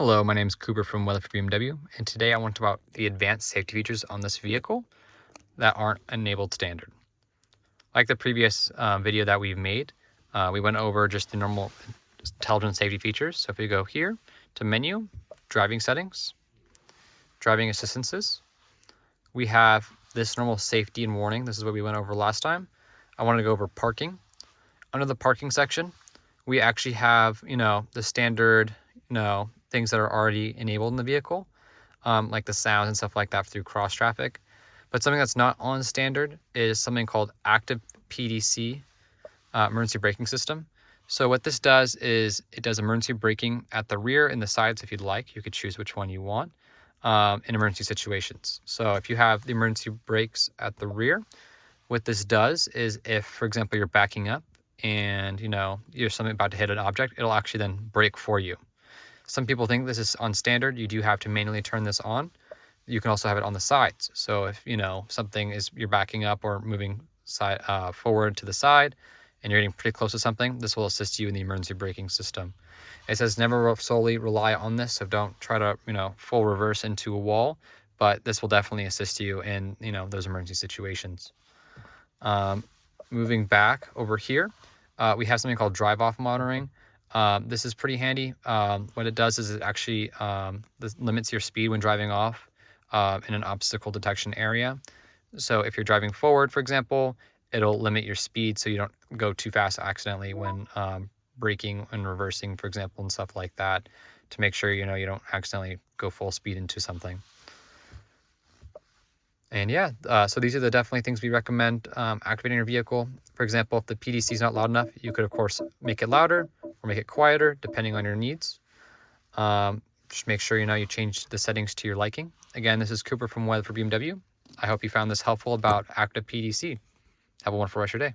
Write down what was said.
Hello, my name is Cooper from Weather for BMW, and today I want to talk about the advanced safety features on this vehicle that aren't enabled standard. Like the previous video that we've made, we went over just the normal intelligent safety features. So if we go here to menu, driving settings, driving assistances, we have this normal safety and warning. This is what we went over last time. I want to go over parking. Under the parking section, we actually have, the standard, things that are already enabled in the vehicle, like the sounds and stuff like that through cross traffic. But something that's not on standard is something called active PDC, emergency braking system. So what this does is it does emergency braking at the rear and the sides. If you'd like, you could choose which one you want in emergency situations. So if you have the emergency brakes at the rear, what this does is if, for example, you're backing up and you're something about to hit an object, it'll actually then brake for you. Some people think this is on standard. You do have to manually turn this on. You can also have it on the sides. So if something is, you're backing up or moving forward to the side and you're getting pretty close to something, this will assist you in the emergency braking system. It says never solely rely on this, so don't try to full reverse into a wall, but this will definitely assist you in those emergency situations. Moving back over here, we have something called drive off monitoring. This is pretty handy. What it does is it actually limits your speed when driving off in an obstacle detection area. So if you're driving forward, for example, it'll limit your speed so you don't go too fast accidentally when braking and reversing, for example, and stuff like that, to make sure you don't accidentally go full speed into something. And yeah, so these are definitely things we recommend activating your vehicle. For example, if the PDC is not loud enough, you could, of course, make it louder or make it quieter, depending on your needs. Just make sure you change the settings to your liking. Again, this is Cooper from Weather for BMW. I hope you found this helpful about active PDC. Have a wonderful rest of your day.